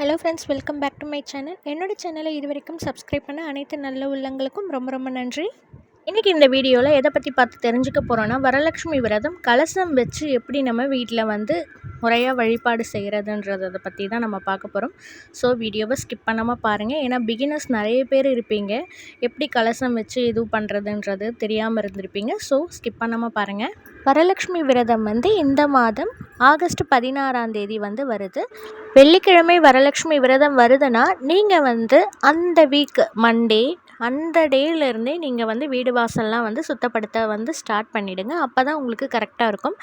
Hello friends, welcome back to my channel. என்னோட சேனலை இது வரைக்கும் சப்ஸ்கிரைப் பண்ண அனைத்து நல்ல உள்ளங்களுக்கும் ரொம்ப ரொம்ப நன்றி. இன்றைக்கி இந்த வீடியோவில் எதை பற்றி பார்த்து தெரிஞ்சுக்க போகிறோன்னா, வரலட்சுமி விரதம் கலசம் வச்சு எப்படி நம்ம வீட்டில் முறையாக வழிபாடு செய்கிறதுன்றதை பற்றி தான் நம்ம பார்க்க போகிறோம். ஸோ வீடியோவை ஸ்கிப் பண்ணாமல் பாருங்கள். ஏன்னா பிகினர்ஸ் நிறைய பேர் இருப்பீங்க, எப்படி கலசம் வச்சு இது பண்ணுறதுன்றது தெரியாமல் இருந்திருப்பீங்க. ஸோ ஸ்கிப் பண்ணாமல் பாருங்கள். வரலட்சுமி விரதம் இந்த மாதம் ஆகஸ்ட் 16ஆம் தேதி வருது. வெள்ளிக்கிழமை வரலட்சுமி விரதம் வருதுன்னா நீங்கள் அந்த வீக் மண்டே அந்த டேலேருந்தே நீங்கள் வீடு வாசல்லாம் சுத்தப்படுத்த ஸ்டார்ட் பண்ணிவிடுங்க. அப்போ தான் உங்களுக்கு கரெக்டாக இருக்கும்.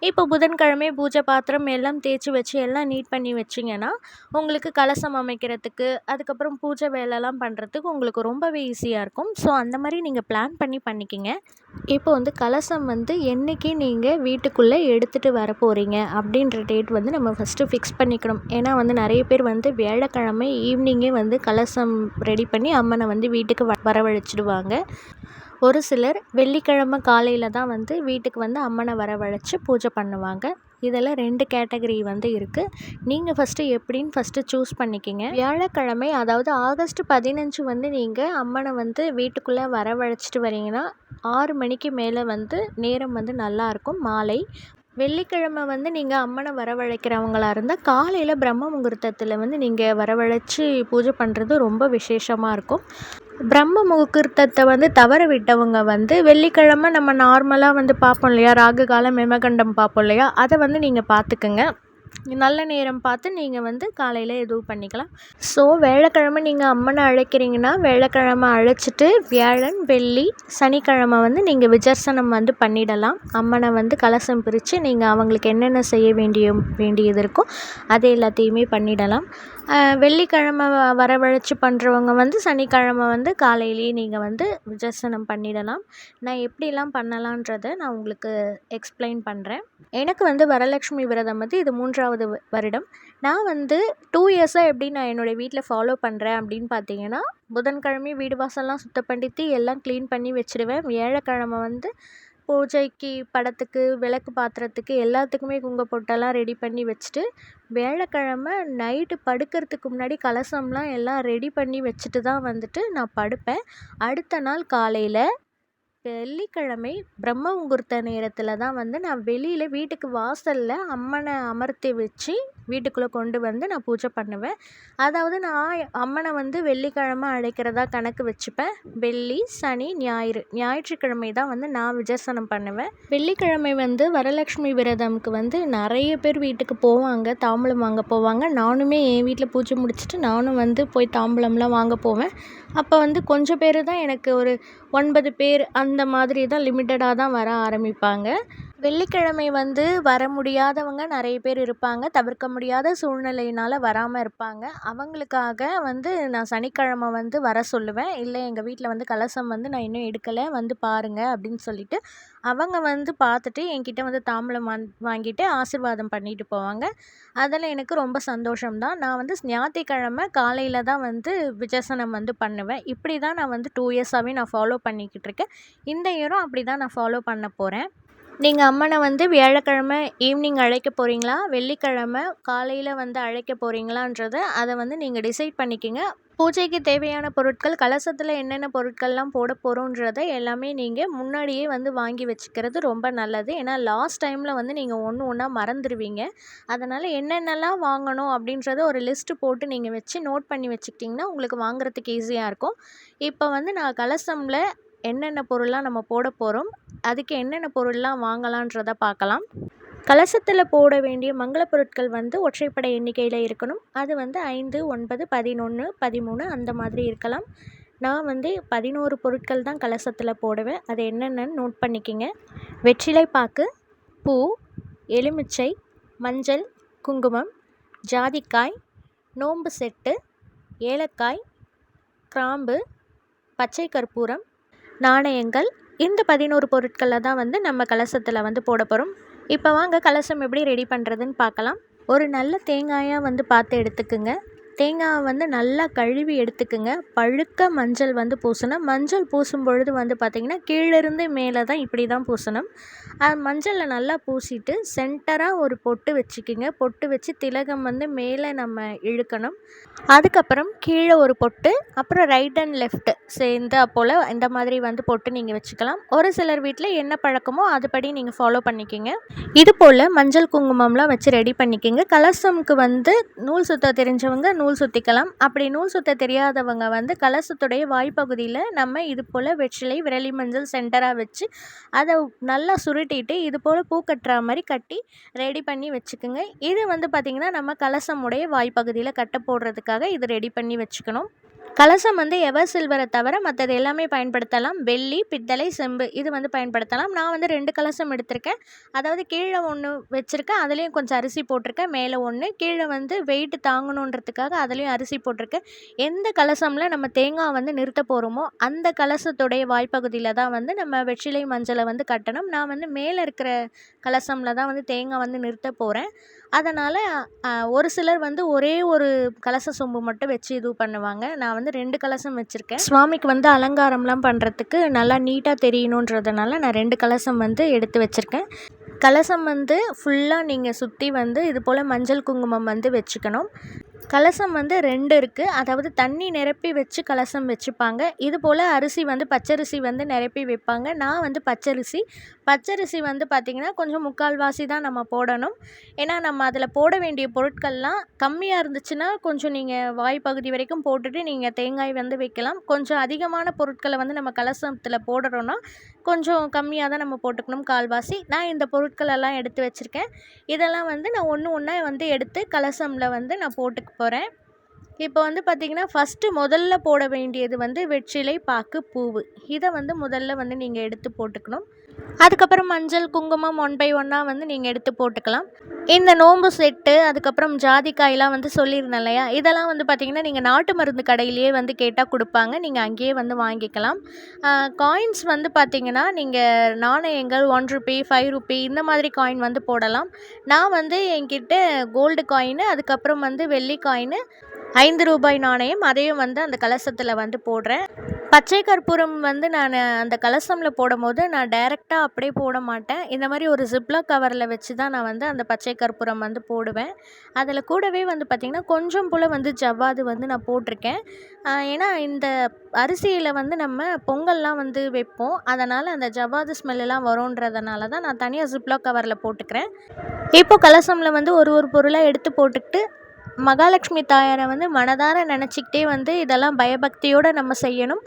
இப்போ புதன்கிழமை பூஜை பாத்திரம் எல்லாம் தேய்ச்சி வச்சு எல்லாம் நீட் பண்ணி வச்சிங்கன்னா உங்களுக்கு கலசம் அமைக்கிறதுக்கு, அதுக்கப்புறம் பூஜை வேலைலாம் பண்ணுறதுக்கு உங்களுக்கு ரொம்பவே ஈஸியாக இருக்கும். ஸோ அந்த மாதிரி நீங்கள் பிளான் பண்ணிக்கிங்க. இப்போ கலசம் என்றைக்கு நீங்கள் வீட்டுக்குள்ளே எடுத்துகிட்டு வர போகிறீங்க அப்படின்ற டேட் நம்ம ஃபஸ்ட்டு ஃபிக்ஸ் பண்ணிக்கணும். ஏன்னா நிறைய பேர் வியாழக்கிழமை ஈவினிங்கே கலசம் ரெடி பண்ணி அம்மனை வீட்டுக்கு வரவழைச்சிடுவாங்க. ஒரு சிலர் வெள்ளிக்கிழமை காலையில் தான் வீட்டுக்கு அம்மனை வரவழைச்சி பூஜை பண்ணுவாங்க. இதெல்லாம் 2 கேட்டகரி இருக்குது. நீங்கள் ஃபஸ்ட்டு சூஸ் பண்ணிக்கிங்க. வியாழக்கிழமை அதாவது ஆகஸ்ட் 15 நீங்கள் அம்மனை வீட்டுக்குள்ளே வரவழைச்சிட்டு வரீங்கன்னா 6 மணிக்கு மேலே நேரம் நல்லாயிருக்கும், மாலை. வெள்ளிக்கிழமை நீங்கள் அம்மனை வரவழைக்கிறவங்களா இருந்தால் காலையில் பிரம்ம முகூர்த்தத்தில் நீங்கள் வரவழைச்சி பூஜை பண்ணுறது ரொம்ப விசேஷமாக இருக்கும். பிரம்ம முகூர்த்தத்தை தவற விட்டவங்க வெள்ளிக்கிழமை நம்ம நார்மலாக பார்ப்போம் இல்லையா, ராகு காலம் யமகண்டம் பார்ப்போம் இல்லையா, அதை நீங்கள் பார்த்துக்குங்க. நல்ல நேரம் பார்த்து நீங்கள் காலையில் எதுவும் பண்ணிக்கலாம். ஸோ வியாழக்கிழமை நீங்கள் அம்மனை அழைக்கிறீங்கன்னா வியாழக்கிழமை அழைச்சிட்டு வியாழன் வெள்ளி சனிக்கிழமை நீங்கள் விஜர்சனம் பண்ணிடலாம். அம்மனை கலசம் பிரித்து நீங்கள் அவங்களுக்கு என்னென்ன செய்ய வேண்டியது இருக்கோ அது எல்லாத்தையுமே பண்ணிடலாம். வெள்ளிக்கிழமை வரவழைச்சி பண்ணுறவங்க சனிக்கிழமை காலையிலேயே நீங்கள் விஜர்சனம் பண்ணிடலாம். நான் எப்படிலாம் பண்ணலான்றதை நான் உங்களுக்கு எக்ஸ்பிளைன் பண்ணுறேன். எனக்கு வரலட்சுமி விரதம் இது 3ஆவது வருடம். நான் 2 இயர்ஸாக எப்படி நான் என்னோடய வீட்டில் ஃபாலோ பண்ணுறேன் அப்படின்னு பார்த்தீங்கன்னா, புதன்கிழமை வீடு வாசல்லாம் சுத்தப்படுத்தி எல்லாம் க்ளீன் பண்ணி வச்சுடுவேன். வியாழக்கிழமை பூஜைக்கு படத்துக்கு விளக்கு பாத்திரத்துக்கு எல்லாத்துக்குமே குங்கும பொட்டெல்லாம் ரெடி பண்ணி வச்சுட்டு, வியாழக்கிழமை நைட்டு படுக்கிறதுக்கு முன்னாடி கலசம்லாம் எல்லாம் ரெடி பண்ணி வச்சுட்டு தான் நான் படுப்பேன். அடுத்த நாள் காலையில் வெள்ளிக்கிழமை பிரம்ம முகூர்த்த நேரத்தில் தான் நான் வெளியில் வீட்டுக்கு வாசலில் அம்மனை அமர்த்தி வச்சு வீட்டுக்குள்ளே கொண்டு நான் பூஜை பண்ணுவேன். அதாவது நான் அம்மனை வெள்ளிக்கிழமை அழைக்கிறதா கணக்கு வச்சுப்பேன். வெள்ளி சனி ஞாயிற்றுக்கிழமை தான் நான் விஜர்சனம் பண்ணுவேன். வெள்ளிக்கிழமை வரலட்சுமி விரதம்க்கு நிறைய பேர் வீட்டுக்கு போவாங்க, தாம்பூலம் வாங்க போவாங்க. நானுமே என் வீட்டில் பூஜை முடிச்சுட்டு நானும் போய் தாம்பூலம்லாம் வாங்க போவேன். அப்போ கொஞ்சம் பேர் தான், எனக்கு ஒரு 9 பேர் அந்த மாதிரி தான் லிமிட்டடாக தான் வர ஆரம்பிப்பாங்க. வெள்ளிக்கிழமை வர முடியாதவங்க நிறைய பேர் இருப்பாங்க, தவிர்க்க முடியாத சூழ்நிலையினால் வராமல் இருப்பாங்க. அவங்களுக்காக நான் சனிக்கிழமை வர சொல்லுவேன். இல்லை எங்கள் வீட்டில் கலசம் நான் இன்னும் எடுக்கலை, பாருங்கள் அப்படின்னு சொல்லிட்டு அவங்க பார்த்துட்டு என்கிட்ட தாம்பூலம் வாங்கிட்டு ஆசீர்வாதம் பண்ணிட்டு போவாங்க. அதில் எனக்கு ரொம்ப சந்தோஷம்தான். நான் ஞாயிற்றுக்கிழமை காலையில் தான் விஜர்சனம் பண்ணுவேன். இப்படி தான் நான் 2 இயர்ஸாகவே நான் ஃபாலோ பண்ணிக்கிட்டு இருக்கேன். இந்த இயரும் அப்படி தான் நான் ஃபாலோ பண்ண போகிறேன். நீங்கள் அம்மனை வியாழக்கிழமை ஈவினிங் அழைக்க போகிறீங்களா, வெள்ளிக்கிழமை காலையில் அழைக்க போகிறீங்களான்றதை அதை நீங்கள் டிசைட் பண்ணிக்கோங்க. பூஜைக்கு தேவையான பொருட்கள், கலசத்தில் என்னென்ன பொருட்கள்லாம் போட போகிறோன்றதை எல்லாமே நீங்கள் முன்னாடியே வாங்கி வச்சுக்கிறது ரொம்ப நல்லது. ஏன்னா லாஸ்ட் டைமில் நீங்கள் ஒன்றா மறந்துடுவீங்க. அதனால் என்னென்னலாம் வாங்கணும் அப்படின்றத ஒரு லிஸ்ட்டு போட்டு நீங்கள் வச்சு நோட் பண்ணி வச்சுக்கிட்டிங்கன்னா உங்களுக்கு வாங்குறதுக்கு ஈஸியாக இருக்கும். இப்போ நான் கலசமில் என்னென்ன பொருள்லாம் நம்ம போட போகிறோம், அதுக்கு என்னென்ன பொருள்லாம் வாங்கலான்றதை பார்க்கலாம். கலசத்தில் போட வேண்டிய மங்கள பொருட்கள் ஒற்றைப்படை எண்ணிக்கையில் இருக்கணும். அது 5, 9, 11, 13 அந்த மாதிரி இருக்கலாம். நான் 11 பொருட்கள் தான் கலசத்தில் போடுவேன். அது என்னென்னு நோட் பண்ணிக்கிங்க. வெற்றிலை பாக்கு, பூ, எலுமிச்சை, மஞ்சள், குங்குமம், ஜாதிக்காய், நோம்பு செட்டு, ஏலக்காய், கிராம்பு, பச்சை கற்பூரம், நாணயங்கள். இந்த 11 பொருட்களில் தான் நம்ம கலசத்தில் போட போகிறோம். இப்போ வாங்க கலசம் எப்படி ரெடி பண்ணுறதுன்னு பார்க்கலாம். ஒரு நல்ல தேங்காயாக பார்த்து எடுத்துக்குங்க. தேங்காவை வந்து நல்லா கழுவி எடுத்துக்குங்க. பழுக்க மஞ்சள் வந்து பூசணும். மஞ்சள் பூசும் பொழுது வந்து பார்த்திங்கன்னா கீழிருந்து மேலே தான் இப்படி தான் பூசணும். மஞ்சளில் நல்லா பூசிட்டு சென்டராக ஒரு பொட்டு வச்சுக்கிங்க. பொட்டு வச்சு திலகம் வந்து மேலே நம்ம இழுக்கணும். அதுக்கப்புறம் கீழே ஒரு பொட்டு, அப்புறம் ரைட் அண்ட் லெஃப்ட் சேர்ந்தா போல் இந்த மாதிரி வந்து பொட்டு நீங்கள் வச்சுக்கலாம். ஒரு சிலர் வீட்டில் என்ன பழக்கமோ அதுபடி நீங்கள் ஃபாலோ பண்ணிக்கிங்க. இது போல் மஞ்சள் குங்குமம்லாம் வச்சு ரெடி பண்ணிக்கிங்க. கலசம்க்கு வந்து நூல் சுற்ற தெரிஞ்சவங்க நூல் சுற்றிக்கலாம். அப்படி நூல் சுற்ற தெரியாதவங்க வந்து கலசத்துடைய வாய்ப்பகுதியில் நம்ம இது போல் வெற்றிலை விரலி மஞ்சள் சென்டராக வச்சு அதை நல்லா சுருட்டிட்டு இது போல் பூ கட்டுற மாதிரி கட்டி ரெடி பண்ணி வச்சுக்கோங்க. இது வந்து பார்த்திங்கன்னா நம்ம கலசமுடைய வாய்ப்பகுதியில் கட்ட போடுறதுக்காக இது ரெடி பண்ணி வச்சுக்கணும். கலசம் வந்து எவர் சில்வரை தவிர மற்றது எல்லாமே பயன்படுத்தலாம். வெள்ளி, பித்தளை, செம்பு இது வந்து பயன்படுத்தலாம். நான் வந்து 2 கலசம் எடுத்திருக்கேன். அதாவது கீழே ஒன்று வச்சுருக்கேன், அதுலேயும் கொஞ்சம் அரிசி போட்டிருக்கேன். மேலே ஒன்று, கீழே வந்து வெயிட் தாங்கணுன்றதுக்காக அதுலேயும் அரிசி போட்டிருக்கேன். எந்த கலசமில் நம்ம தேங்காய் வந்து நிறுத்த போகிறோமோ அந்த கலசத்துடைய வாய்ப்பகுதியில் தான் வந்து நம்ம வெற்றிலை மஞ்சளை வந்து கட்டணும். நான் வந்து மேலே இருக்கிற கலசமில் தான் வந்து தேங்காய் வந்து நிறுத்த போகிறேன். அதனால் ஒரு சிலர் வந்து ஒரே ஒரு கலச சொம்பு மட்டும் வச்சு இது பண்ணுவாங்க. நான் வந்து 2 கலசம் வச்சுருக்கேன். சுவாமிக்கு வந்து அலங்காரம்லாம் பண்ணுறதுக்கு நல்லா நீட்டாக தெரியணுன்றதுனால நான் 2 கலசம் வந்து எடுத்து வச்சுருக்கேன். கலசம் வந்து ஃபுல்லாக நீங்கள் சுற்றி வந்து இது போல் மஞ்சள் குங்குமம் வந்து வச்சுக்கணும். கலசம் வந்து 2 இருக்குது. அதாவது தண்ணி நிரப்பி வச்சு கலசம் வச்சுப்பாங்க. இது போல் அரிசி வந்து பச்சரிசி வந்து நிரப்பி வைப்பாங்க. நான் வந்து பச்சரிசி வந்து பார்த்திங்கன்னா கொஞ்சம் முக்கால்வாசி தான் நம்ம போடணும். ஏன்னா நம்ம அதில் போட வேண்டிய பொருட்கள்லாம் கம்மியாக இருந்துச்சுன்னா கொஞ்சம் நீங்கள் வாய்ப்பகுதி வரைக்கும் போட்டுட்டு நீங்கள் தேங்காய் வந்து வைக்கலாம். கொஞ்சம் அதிகமான பொருட்களை வந்து நம்ம கலசத்தில் போடுறோன்னா கொஞ்சம் கம்மியாக தான் நம்ம போட்டுக்கணும், கால்வாசி. நான் இந்த பொருட்களெல்லாம் எடுத்து வச்சுருக்கேன். இதெல்லாம் வந்து நான் ஒன்று ஒன்றா வந்து எடுத்து கலசமில் வந்து நான் போட்டுக்க போகிறேன். இப்போ வந்து பார்த்திங்கன்னா முதல்ல போட வேண்டியது வந்து வெற்றிலை, பாக்கு, பூவு. இதை வந்து முதல்ல வந்து நீங்கள் எடுத்து போட்டுக்கணும். அதுக்கப்புறம் மஞ்சள் குங்குமம் 1 by 1 வந்து நீங்கள் எடுத்து போட்டுக்கலாம். இந்த நோம்பு செட்டு, அதுக்கப்புறம் ஜாதிக்காயெலாம் வந்து சொல்லியிருந்தேன் இல்லையா, இதெல்லாம் வந்து பார்த்திங்கன்னா நீங்கள் நாட்டு மருந்து கடையிலேயே வந்து கேட்டால் கொடுப்பாங்க. நீங்கள் அங்கேயே வந்து வாங்கிக்கலாம். காயின்ஸ் வந்து பார்த்திங்கன்னா நீங்கள் நாணயங்கள் 1 ரூபி, 5 ரூபி இந்த மாதிரி காயின் வந்து போடலாம். நான் வந்து என்கிட்ட கோல்டு காயின், அதுக்கப்புறம் வந்து வெள்ளி காயின், 5 ரூபாய் நாணயம் அதையும் வந்து அந்த கலசத்தில் வந்து போடுறேன். பச்சை கற்பூரம் வந்து நான் அந்த கலசமில் போடும்போது நான் டைரெக்டாக அப்படியே போட மாட்டேன். இந்த மாதிரி ஒரு ஜிப்லாக் கவரில் வச்சு தான் நான் வந்து அந்த பச்சை கற்பூரம் வந்து போடுவேன். அதில் கூடவே வந்து பார்த்திங்கன்னா கொஞ்சம் போல் வந்து ஜவ்வாது வந்து நான் போட்டிருக்கேன். ஏன்னா இந்த அரிசியில் வந்து நம்ம பொங்கல்லாம் வந்து வைப்போம். அதனால் அந்த ஜவ்வாது ஸ்மெல்லாம் வரும்ன்றதுனால தான் நான் தனியாக ஜிப்லாக் கவரில் போட்டுக்கிறேன். இப்போ கலசமில் வந்து ஒரு பொருளாக எடுத்து போட்டுக்கிட்டு மகாலட்சுமி தாயாரை வந்து மனதார நினச்சிக்கிட்டே வந்து இதெல்லாம் பயபக்தியோடு நம்ம செய்யணும்.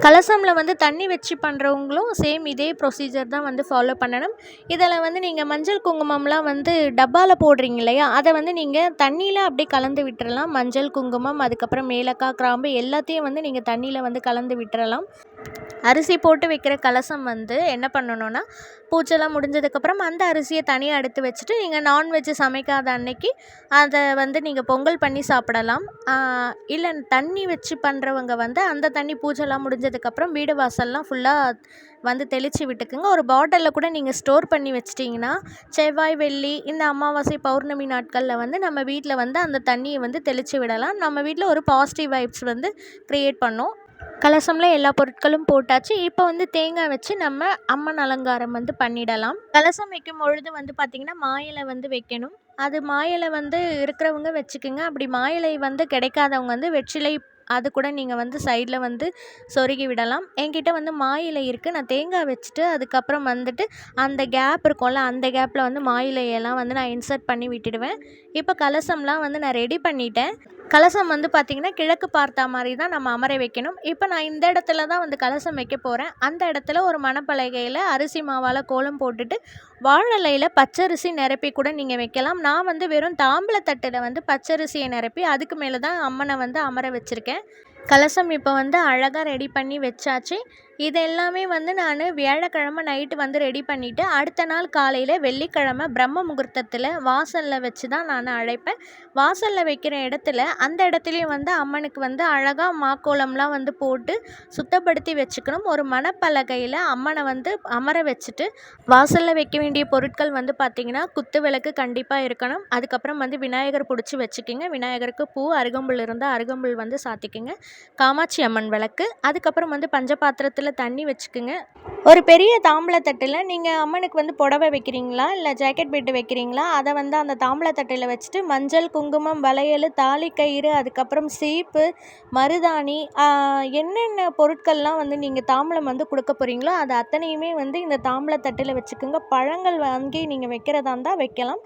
கலசமில் வந்து தண்ணி வச்சு பண்ணுறவங்களும் சேம் இதே ப்ரொசீஜர் தான் வந்து ஃபாலோ பண்ணணும். இதில் வந்து நீங்கள் மஞ்சள் குங்குமம்லாம் வந்து டப்பாவில் போடுறீங்க இல்லையா, அதை வந்து நீங்கள் தண்ணியில் அப்படியே கலந்து விட்டுறலாம். மஞ்சள் குங்குமம், அதுக்கப்புறம் ஏலக்காய், கிராம்பு எல்லாத்தையும் வந்து நீங்கள் தண்ணியில் வந்து கலந்து விட்டுறலாம். அரிசி போட்டு வைக்கிற கலசம் வந்து என்ன பண்ணணுன்னா, பூஜைலாம் முடிஞ்சதுக்கப்புறம் அந்த அரிசியை தனியாக எடுத்து வச்சுட்டு நீங்கள் நான்வெஜ்ஜு சமைக்காத அன்னைக்கு அதை வந்து நீங்கள் பொங்கல் பண்ணி சாப்பிடலாம். இல்லை தண்ணி வச்சு பண்ணுறவங்க வந்து அந்த தண்ணி பூஜைலாம் முடிஞ்சதுக்கப்புறம் வீடு வாசல்லாம் ஃபுல்லாக வந்து தெளித்து விட்டுக்குங்க. ஒரு பாட்டிலில் கூட நீங்கள் ஸ்டோர் பண்ணி வச்சிட்டிங்கன்னா செவ்வாய், வெள்ளி இந்த அமாவாசை, பௌர்ணமி நாட்களில் வந்து நம்ம வீட்டில் வந்து அந்த தண்ணியை வந்து தெளித்து விடலாம். நம்ம வீட்டில் ஒரு பாசிட்டிவ் வைப்ஸ் வந்து க்ரியேட் பண்ணும். கலசமில் எல்லா பொருட்களும் போட்டாச்சு. இப்போ வந்து தேங்காய் வச்சு நம்ம அம்மன் அலங்காரம் வந்து பண்ணிடலாம். கலசம் வைக்கும் பொழுது வந்து பார்த்திங்கன்னா மாயிலை வந்து வைக்கணும். அது மாயிலை வந்து இருக்கிறவங்க வச்சுக்கோங்க. அப்படி மாயிலை வந்து கிடைக்காதவங்க வந்து வெற்றிலை அது கூட நீங்கள் வந்து சைடில் வந்து சொருகி விடலாம். என்கிட்ட வந்து மாயிலை இருக்குது. நான் தேங்காய் வச்சுட்டு அதுக்கப்புறம் வந்துட்டு அந்த கேப் இருக்கும்ல, அந்த கேப்பில் வந்து மாயிலையெல்லாம் வந்து நான் இன்சர்ட் பண்ணி விட்டுடுவேன். இப்போ கலசம்லாம் வந்து நான் ரெடி பண்ணிட்டேன். கலசம் வந்து பார்த்திங்கன்னா கிழக்கு பார்த்தா மாதிரி தான் நம்ம அமர வைக்கணும். இப்போ நான் இந்த இடத்துல தான் வந்து கலசம் வைக்க போகிறேன். அந்த இடத்துல ஒரு மணப்பலகையில் அரிசி மாவால் கோலம் போட்டுட்டு வாழலையில் பச்சரிசி நிரப்பி கூட நீங்கள் வைக்கலாம். நான் வந்து வெறும் தாம்பூலத்தட்டில் வந்து பச்சரிசியை நிரப்பி அதுக்கு மேலே தான் அம்மனை வந்து அமர வச்சுருக்கேன். கலசம் இப்போ வந்து அழகாக ரெடி பண்ணி வச்சாச்சு. இது எல்லாமே வந்து நான் வியாழக்கிழமை நைட்டு வந்து ரெடி பண்ணிவிட்டு அடுத்த நாள் காலையில் வெள்ளிக்கிழமை பிரம்ம முகூர்த்தத்தில் வாசலில் வச்சு தான் நான் அழைப்பேன். வாசலில் வைக்கிற இடத்துல அந்த இடத்துலையும் வந்து அம்மனுக்கு வந்து அழகாக மாக்கோலம்லாம் வந்து போட்டு சுத்தப்படுத்தி வச்சுக்கணும். ஒரு மணப்பலகையில் அம்மனை வந்து அமர வச்சுட்டு வாசலில் வைக்க வேண்டிய பொருட்கள் வந்து பார்த்திங்கன்னா குத்து விளக்கு கண்டிப்பாக இருக்கணும். அதுக்கப்புறம் வந்து விநாயகர் பிடிச்சி வச்சுக்கிங்க. விநாயகருக்கு பூ, அருகம்புல் இருந்தால் அருகம்புல் வந்து சாத்திக்கிங்க. காமாட்சி அம்மன் விளக்கு, அதுக்கப்புறம் வந்து பஞ்சபாத்திரத்தில் தண்ணி வச்சுக்குங்க. ஒரு பெரிய தாம்பூலத்தட்டில் நீங்கள் அம்மனுக்கு வந்து புடவை வைக்கிறீங்களா இல்லை ஜாக்கெட் பெட்டு வைக்கிறீங்களா, அதை வந்து அந்த தாம்பூலத்தட்டில் வச்சுட்டு மஞ்சள், குங்குமம், வளையல், தாலிக்கயிறு, அதுக்கப்புறம் சீப்பு, மருதாணி, என்னென்ன பொருட்கள்லாம் வந்து நீங்கள் தாம்பூலம் வந்து கொடுக்க போகிறீங்களோ அது அத்தனையுமே வந்து இந்த தாம்பூலத்தட்டில் வச்சுக்கோங்க. பழங்கள் வாங்கி நீங்கள் வைக்கிறதா இருந்தால் வைக்கலாம்.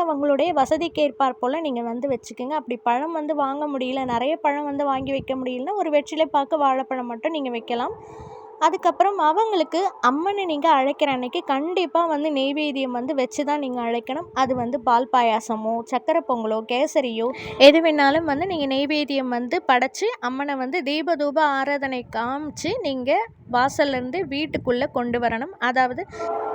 அவங்களுடைய வசதிக்கேற்பார் போல் நீங்கள் வந்து வச்சுக்கோங்க. அப்படி பழம் வந்து வாங்க முடியல, நிறைய பழம் வந்து வாங்கி வைக்க முடியலன்னா ஒரு வெற்றிலை பாக்கு, வாழைப்பழம் மட்டும் நீங்கள் வைக்கலாம். அதுக்கப்புறம் அவங்களுக்கு அம்மனை நீங்கள் அழைக்கிற அன்னைக்கு கண்டிப்பாக வந்து நெய்வேத்தியம் வந்து வச்சு தான் நீங்கள் அழைக்கணும். அது வந்து பால் பாயாசமோ, சக்கரை பொங்கலோ, கேசரியோ எது வேணாலும் வந்து நீங்கள் நெய்வேத்தியம் வந்து படைச்சி அம்மனை வந்து தீப ஆராதனை காமிச்சு நீங்கள் வாசல்லேருந்து வீட்டுக்குள்ளே கொண்டு வரணும். அதாவது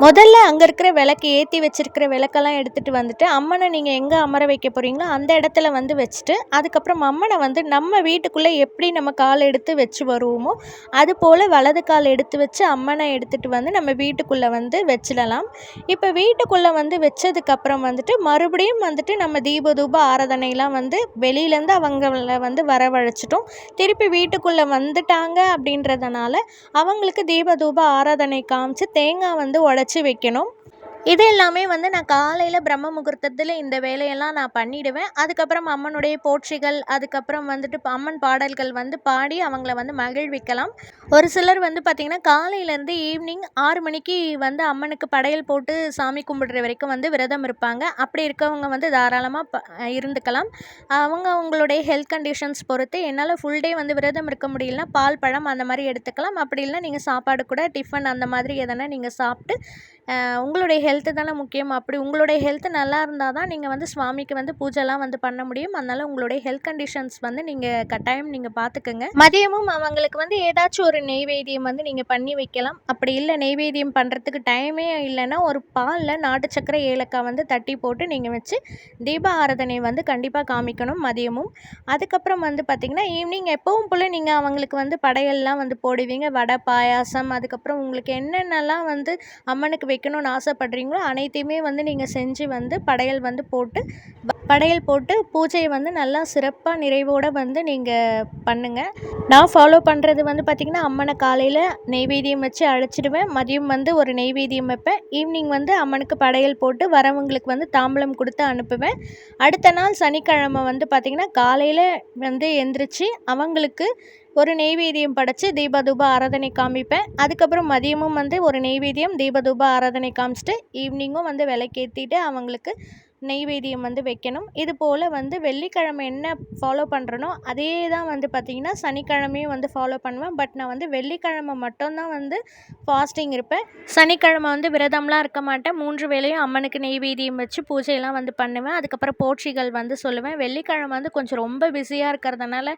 முதல்ல அங்கே இருக்கிற விளக்கு, ஏற்றி வச்சுருக்கிற விளக்கெல்லாம் எடுத்துகிட்டு வந்துட்டு அம்மனை நீங்கள் எங்கே அமர வைக்க போகிறீங்களோ அந்த இடத்துல வந்து வச்சுட்டு, அதுக்கப்புறம் அம்மனை வந்து நம்ம வீட்டுக்குள்ளே எப்படி நம்ம கால் எடுத்து வச்சு வருவோமோ அது போல் வலது கால் எடுத்து வச்சு அம்மனை எடுத்துகிட்டு வந்து நம்ம வீட்டுக்குள்ளே வந்து வச்சிடலாம். இப்போ வீட்டுக்குள்ளே வந்து வச்சதுக்கப்புறம் வந்துட்டு மறுபடியும் வந்துட்டு நம்ம தீப ஆராதனைலாம் வந்து வெளியிலேருந்து அவங்கள வந்து வரவழைச்சிட்டோம். திருப்பி வீட்டுக்குள்ளே வந்துட்டாங்க அப்படின்றதுனால அவங்களுக்கு தீப ஆராதனை காமிச்சு தேங்காய் வந்து உடைச்சி வைக்கணும். இது எல்லாமே வந்து நான் காலையில் பிரம்ம முகூர்த்தத்தில் இந்த வேலையெல்லாம் நான் பண்ணிவிடுவேன். அதுக்கப்புறம் அம்மனுடைய போற்றிகள், அதுக்கப்புறம் வந்துட்டு அம்மன் பாடல்கள் வந்து பாடி அவங்கள வந்து மகிழ்விக்கலாம். ஒரு சிலர் வந்து பார்த்திங்கன்னா காலையிலேருந்து ஈவினிங் 6 மணிக்கு வந்து அம்மனுக்கு படையல் போட்டு சாமி கும்பிடுற வரைக்கும் வந்து விரதம் இருப்பாங்க. அப்படி இருக்கவங்க வந்து தாராளமாக இருந்துக்கலாம். அவங்களுடைய ஹெல்த் கண்டிஷன்ஸ் பொறுத்து என்னால் ஃபுல் டே வந்து விரதம் இருக்க முடியலனா பால், பழம் அந்த மாதிரி எடுத்துக்கலாம். அப்படி இல்லைனா நீங்கள் சாப்பாடு கூட டிஃபன் அந்த மாதிரி எதனா நீங்கள் சாப்பிட்டு உங்களுடைய ஹெல்த்து தானே முக்கியம். அப்படி உங்களுடைய ஹெல்த்து நல்லா இருந்தால் தான் நீங்கள் வந்து சுவாமிக்கு வந்து பூஜைலாம் வந்து பண்ண முடியும். அதனால் உங்களுடைய ஹெல்த் கண்டிஷன்ஸ் வந்து நீங்கள் கட்டாயம் நீங்கள் பார்த்துக்கோங்க. மதியமும் அவங்களுக்கு வந்து ஏதாச்சும் ஒரு நெய்வேத்தியம் வந்து நீங்கள் பண்ணி வைக்கலாம். அப்படி இல்லை நெய்வேத்தியம் பண்ணுறதுக்கு டைமே இல்லைன்னா ஒரு பாலில் நாட்டு சக்கரை, ஏலக்காய் வந்து தட்டி போட்டு நீங்கள் வச்சு தீப ஆராதனை வந்து கண்டிப்பாக காமிக்கணும் மதியமும். அதுக்கப்புறம் வந்து பார்த்திங்கன்னா ஈவினிங் எப்பவும் போல் நீங்கள் அவங்களுக்கு வந்து படையல்லாம் வந்து போடுவீங்க. வடை, பாயாசம், அதுக்கப்புறம் உங்களுக்கு என்னென்னலாம் வந்து அம்மனுக்கு வைக்கணும்னு ஆசைப்படுறீங்களோ அனைத்தையுமே வந்து நீங்கள் செஞ்சு வந்து படையல் போட்டு பூஜையை வந்து நல்லா சிறப்பாக நிறைவோடு வந்து நீங்கள் பண்ணுங்கள். நான் ஃபாலோ பண்ணுறது வந்து பார்த்திங்கன்னா அம்மனை காலையில் நெய்வேத்தியம் வச்சு அழைச்சிடுவேன். மதியம் வந்து ஒரு நெய்வேத்தியம் வைப்பேன். ஈவினிங் வந்து அம்மனுக்கு படையல் போட்டு வரவங்களுக்கு வந்து தாம்பூலம் கொடுத்து அனுப்புவேன். அடுத்த நாள் சனிக்கிழமை வந்து பார்த்திங்கன்னா காலையில் வந்து எந்திரிச்சு அவங்களுக்கு ஒரு நெய்வேத்தியம் படைச்சி தீப ஆராதனை காமிப்பேன். அதுக்கப்புறம் மதியமும் வந்து ஒரு நெய்வேத்தியம், தீப ஆராதனை காமிச்சிட்டு ஈவினிங்கும் வந்து விளக்கேற்றிட்டு அவங்களுக்கு நெய்வேத்தியம் வந்து வைக்கணும். இது போல் வந்து வெள்ளிக்கிழமை என்ன ஃபாலோ பண்ணுறனோ அதே தான் வந்து பார்த்திங்கன்னா சனிக்கிழமையும் வந்து ஃபாலோ பண்ணுவேன். பட் நான் வந்து வெள்ளிக்கிழமை மட்டும்தான் வந்து ஃபாஸ்டிங் இருப்பேன். சனிக்கிழமை வந்து விரதம்லாம் இருக்க மாட்டேன். 3 வேளையும் அம்மனுக்கு நெய்வேத்தியம் வச்சு பூஜையெல்லாம் வந்து பண்ணுவேன். அதுக்கப்புறம் போற்றிகள் வந்து சொல்லுவேன். வெள்ளிக்கிழமை வந்து கொஞ்சம் ரொம்ப பிஸியாக இருக்கிறதுனால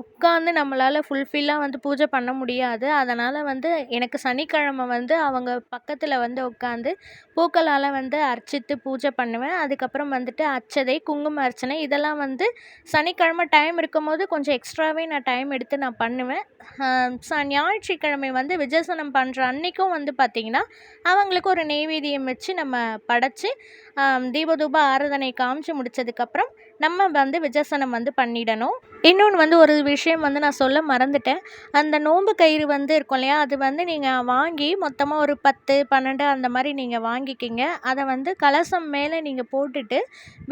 உட்காந்து நம்மளால் ஃபுல்ஃபில்லாக வந்து பூஜை பண்ண முடியாது. அதனால் வந்து எனக்கு சனிக்கிழமை வந்து அவங்க பக்கத்தில் வந்து உட்காந்து பூக்களால் வந்து அர்ச்சித்து பூஜை பண்ணுவேன். அதுக்கப்புறம் வந்துட்டு அச்சதை, குங்கும அர்ச்சனை இதெல்லாம் வந்து சனிக்கிழமை டைம் இருக்கும்போது கொஞ்சம் எக்ஸ்ட்ராவே நான் டைம் எடுத்து நான் பண்ணுவேன். ஞாயிற்றுக்கிழமை வந்து விஜயசனம் பண்ணுற அன்றைக்கும் வந்து பார்த்திங்கன்னா அவங்களுக்கு ஒரு நெய்வேத்தியம் வச்சு நம்ம படைச்சி தீப ஆராதனை காமிச்சு முடித்ததுக்கப்புறம் நம்ம வந்து விஜயசனம் வந்து பண்ணிடணும். இன்னொன்று வந்து ஒரு விஷயம் வந்து நான் சொல்ல மறந்துட்டேன். அந்த நோன்பு கயிறு வந்து இருக்கும் இல்லையா, அது வந்து நீங்கள் வாங்கி மொத்தமாக ஒரு 10, 12 அந்த மாதிரி நீங்கள் வாங்கிக்கிங்க. அதை வந்து கலசம் மேலே நீங்கள் போட்டுட்டு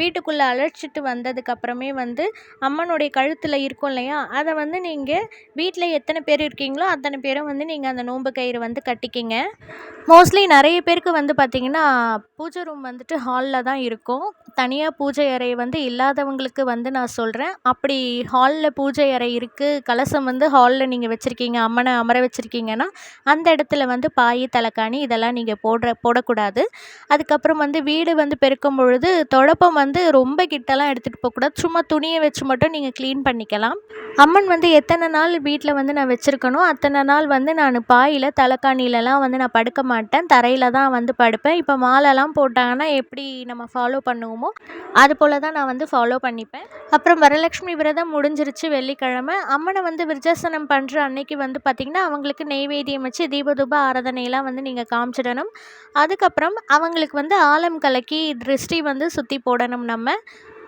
வீட்டுக்குள்ளே அழைச்சிட்டு வந்ததுக்கப்புறமே வந்து அம்மனுடைய கழுத்தில் இருக்கும் இல்லையா, அதை வந்து நீங்கள் வீட்டில் எத்தனை பேர் இருக்கீங்களோ அத்தனை பேரும் வந்து நீங்கள் அந்த நோன்பு கயிறு வந்து கட்டிக்கிங்க. மோஸ்ட்லி நிறைய பேருக்கு வந்து பார்த்திங்கன்னா பூஜை ரூம் வந்துட்டு ஹாலில் தான் இருக்கும். தனியாக பூஜை அறை வந்து இல்லாத இல்லாதவங்களுக்கு வந்து நான் சொல்கிறேன். அப்படி ஹாலில் பூஜை அறை இருக்குது, கலசம் வந்து ஹாலில் நீங்கள் வச்சுருக்கீங்க, அம்மனை அமர வச்சுருக்கீங்கன்னா அந்த இடத்துல வந்து பாய் தலைக்காணி இதெல்லாம் நீங்கள் போடக்கூடாது. அதுக்கப்புறம் வந்து வீடு வந்து பெருக்கும் பொழுது தொடப்பம் வந்து ரொம்ப கிட்டலாம் எடுத்துகிட்டு போகக்கூடாது. சும்மா துணியை வச்சு மட்டும் நீங்கள் க்ளீன் பண்ணிக்கலாம். அம்மன் வந்து எத்தனை நாள் வீட்டில் வந்து நான் வச்சுருக்கணும் அத்தனை நாள் வந்து நான் பாயில் தலைக்காணிலலாம் வந்து நான் படுக்க மாட்டேன், தரையில் தான் வந்து படுப்பேன். இப்போ மாலைலாம் போட்டாங்கன்னா எப்படி நம்ம ஃபாலோ பண்ணுவோமோ அது போல் தான் நான் வந்து ஃபாலோ பண்ணிப்பேன். அப்புறம் வரலட்சுமி விரதம் முடிஞ்சிருச்சு வெள்ளிக்கிழமை. அம்மனை வந்து விருஜாசனம் பண்ணுற அன்னைக்கு வந்து பார்த்திங்கன்னா அவங்களுக்கு நெய்வேத்தியம் வச்சு தீபதூப ஆராதனையெல்லாம் வந்து நீங்கள் காமிச்சிடணும். அதுக்கப்புறம் அவங்களுக்கு வந்து ஆலம் கலக்கி திருஷ்டி வந்து சுற்றி போடணும். நம்ம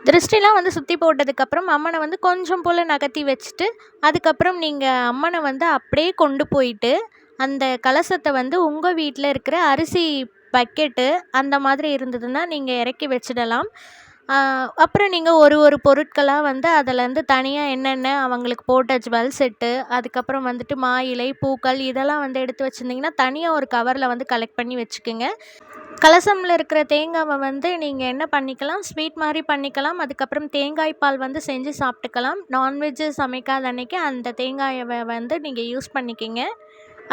திருஷ்டிலாம் வந்து சுற்றி போட்டதுக்கப்புறம் அம்மனை வந்து கொஞ்சம் போல் நகர்த்தி வச்சுட்டு அதுக்கப்புறம் நீங்கள் அம்மனை வந்து அப்படியே கொண்டு போயிட்டு அந்த கலசத்தை வந்து உங்கள் வீட்டில் இருக்கிற அரிசி பக்கெட்டு அந்த மாதிரி இருந்ததுன்னா நீங்கள் இறக்கி வச்சிடலாம். அப்புறம் நீங்கள் ஒரு பொருட்களாக வந்து அதிலேருந்து தனியாக என்னென்ன அவங்களுக்கு போட்ட ஜுவல் செட்டு, அதுக்கப்புறம் வந்துட்டு மா இலை, பூக்கள் இதெல்லாம் வந்து எடுத்து வச்சுருந்தீங்கன்னா தனியாக ஒரு கவரில் வந்து கலெக்ட் பண்ணி வச்சுக்கோங்க. கலசமில் இருக்கிற தேங்காவை வந்து நீங்கள் என்ன பண்ணிக்கலாம், ஸ்வீட் மாதிரி பண்ணிக்கலாம். அதுக்கப்புறம் தேங்காய் பால் வந்து செஞ்சு சாப்பிட்டுக்கலாம். நான்வெஜ்ஜு சமைக்காத அன்னைக்கு அந்த தேங்காயை வந்து நீங்கள் யூஸ் பண்ணிக்கிங்க.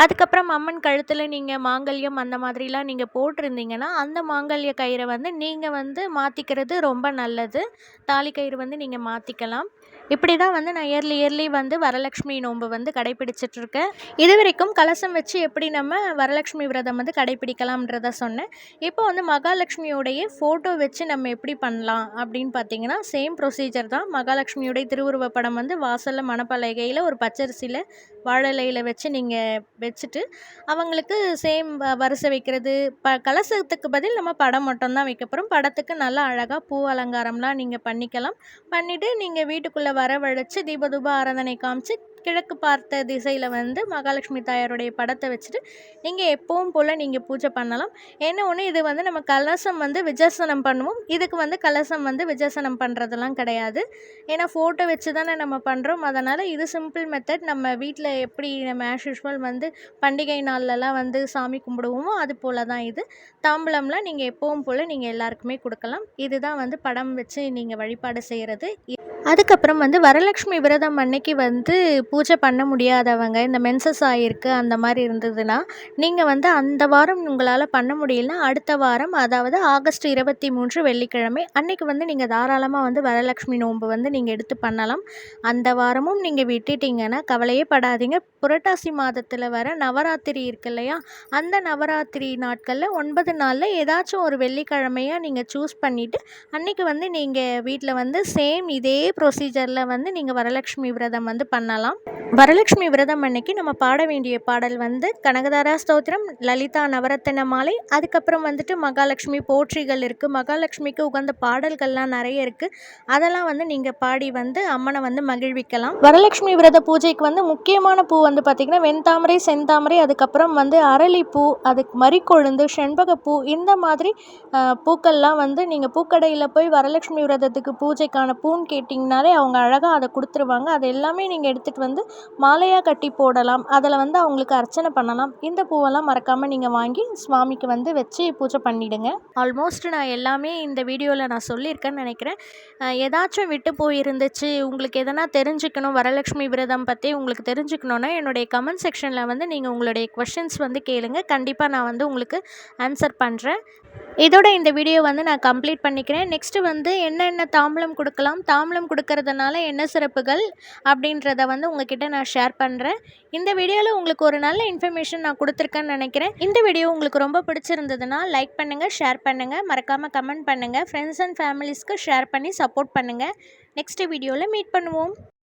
அதுக்கப்புறம் அம்மன் கழுத்தில் நீங்கள் மாங்கல்யம் அந்த மாதிரிலாம் நீங்கள் போட்டிருந்தீங்கன்னா அந்த மாங்கல்ய கயிறை வந்து நீங்கள் வந்து மாற்றிக்கிறது ரொம்ப நல்லது. தாலி கயிறு வந்து நீங்கள் மாற்றிக்கலாம். இப்படி தான் வந்து நான் இயர்லி வந்து வரலட்சுமி நோன்பு வந்து கடைப்பிடிச்சிட்ருக்கேன். இது வரைக்கும் கலசம் வச்சு எப்படி நம்ம வரலட்சுமி விரதம் வந்து கடைப்பிடிக்கலாம்ன்றத சொன்னேன். இப்போ வந்து மகாலட்சுமியோடைய ஃபோட்டோ வச்சு நம்ம எப்படி பண்ணலாம் அப்படின்னு பார்த்தீங்கன்னா சேம் ப்ரொசீஜர் தான். மகாலட்சுமியோடைய திருவுருவ படம் வந்து வாசலில் மணப்பலகையில் ஒரு பச்சரிசியில் வாழலையில் வச்சு நீங்கள் வச்சுட்டு அவங்களுக்கு சேம் வரிசை வைக்கிறது. கலசத்துக்கு பதில் நம்ம படம் மட்டும்தான் வைக்க போகிறோம். படத்துக்கு நல்லா அழகாக பூ அலங்காரம்லாம் நீங்கள் பண்ணிக்கலாம். பண்ணிவிட்டு நீங்கள் வீட்டுக்குள்ளே வரவழைச்சு தீபதூப ஆராதனை காமிச்சு கிழக்கு பார்த்த திசையில் வந்து மகாலட்சுமி தாயாருடைய படத்தை வச்சுட்டு நீங்கள் எப்பவும் போல் நீங்கள் பூஜை பண்ணலாம். என்ன ஒன்று, இது வந்து நம்ம கலசம் வந்து விஜர்சனம் பண்ணுவோம். இதுக்கு வந்து கலசம் வந்து விஜர்சனம் பண்ணுறதெல்லாம் கிடையாது. ஏன்னா ஃபோட்டோ வச்சு தானே நம்ம பண்ணுறோம். அதனால் இது சிம்பிள் மெத்தட். நம்ம வீட்டில் எப்படி நம்ம ஆஸ் யூஷுவல் வந்து பண்டிகை நாள்லலாம் வந்து சாமி கும்பிடுவோமோ அது போல் தான் இது. தாம்பூலம்லாம் நீங்கள் எப்பவும் போல் நீங்கள் எல்லாருக்குமே கொடுக்கலாம். இதுதான் வந்து படம் வச்சு நீங்கள் வழிபாடு செய்கிறது. அதுக்கப்புறம் வந்து வரலட்சுமி விரதம் அன்னைக்கு வந்து பூஜை பண்ண முடியாதவங்க, இந்த மென்சஸ் ஆகிருக்கு அந்த மாதிரி இருந்ததுன்னா நீங்கள் வந்து அந்த வாரம் உங்களால் பண்ண முடியலனா அடுத்த வாரம், அதாவது ஆகஸ்ட் 23 வெள்ளிக்கிழமை அன்னைக்கு வந்து நீங்கள் தாராளமாக வந்து வரலட்சுமி நோன்பு வந்து நீங்கள் எடுத்து பண்ணலாம். அந்த வாரமும் நீங்கள் விட்டுட்டிங்கன்னா கவலையே படாதீங்க. புரட்டாசி மாதத்தில் வர நவராத்திரி இருக்கு இல்லையா, அந்த நவராத்திரி நாட்களில் 9 நாளில் ஏதாச்சும் ஒரு வெள்ளிக்கிழமையாக நீங்கள் சூஸ் பண்ணிவிட்டு அன்றைக்கி வந்து நீங்கள் வீட்டில் வந்து சேம் இதே ப்ரொசீஜரில் வந்து நீங்கள் வரலட்சுமி விரதம் வந்து பண்ணலாம். வரலட்சுமி விரதம் அன்னைக்கு நம்ம பாட வேண்டிய பாடல் வந்து கனகதாரா ஸ்தோத்திரம், லலிதா நவரத்தின மாலை, அதுக்கப்புறம் வந்துட்டு மகாலட்சுமி போற்றிகள் இருக்குது. மகாலட்சுமிக்கு உகந்த பாடல்கள்லாம் நிறைய இருக்குது. அதெல்லாம் வந்து நீங்கள் பாடி வந்து அம்மனை வந்து மகிழ்விக்கலாம். வரலட்சுமி விரத பூஜைக்கு வந்து முக்கியமான பூ வந்து பார்த்திங்கன்னா வெண்தாமரை, செந்தாமரை, அதுக்கப்புறம் வந்து அரளிப்பூ, அதுக்கு மறிக்கொழுந்து, செண்பகப்பூ, இந்த மாதிரி பூக்கள்லாம் வந்து நீங்கள் பூக்கடையில் போய் வரலட்சுமி விரதத்துக்கு பூஜைக்கான பூன்னு கேட்டிங்கனாலே அவங்க அழகாக அதை கொடுத்துருவாங்க. அது எல்லாமே நீங்கள் எடுத்துகிட்டு வந்து மாலையாக கட்டி போடலாம். அதில் வந்து அவங்களுக்கு அர்ச்சனை பண்ணலாம். இந்த பூவெல்லாம் மறக்காமல் நீங்கள் வாங்கி சுவாமிக்கு வந்து வச்சு பூஜை பண்ணிவிடுங்க. ஆல்மோஸ்ட் நான் எல்லாமே இந்த வீடியோவில் நான் சொல்லியிருக்கேன்னு நினைக்கிறேன். ஏதாச்சும் விட்டு போயிருந்துச்சு, உங்களுக்கு எதனா தெரிஞ்சுக்கணும், வரலட்சுமி விரதம் பற்றி உங்களுக்கு தெரிஞ்சுக்கணுன்னா என்னுடைய கமெண்ட் செக்ஷனில் வந்து நீங்கள் உங்களுடைய கொஷின்ஸ் வந்து கேளுங்க. கண்டிப்பாக நான் வந்து உங்களுக்கு ஆன்சர் பண்ணுறேன். இதோட இந்த வீடியோ வந்து நான் கம்ப்ளீட் பண்ணிக்கிறேன். நெக்ஸ்ட்டு வந்து என்னென்ன தாம்பூலம் கொடுக்கலாம், தாம்பூலம் கொடுக்கறதுனால என்ன சிறப்புகள் அப்படின்றத வந்து உங்ககிட்ட நான் ஷேர் பண்ணுறேன். இந்த வீடியோவில் உங்களுக்கு ஒரு நல்ல இன்ஃபர்மேஷன் நான் கொடுத்துருக்கேன்னு நினைக்கிறேன். இந்த வீடியோ உங்களுக்கு ரொம்ப பிடிச்சிருந்ததுன்னா லைக் பண்ணுங்கள், ஷேர் பண்ணுங்கள், மறக்காமல் கமெண்ட் பண்ணுங்கள், ஃப்ரெண்ட்ஸ் அண்ட் ஃபேமிலிஸ்க்கு ஷேர் பண்ணி சப்போர்ட் பண்ணுங்கள். நெக்ஸ்ட் வீடியோவில் மீட் பண்ணுவோம்.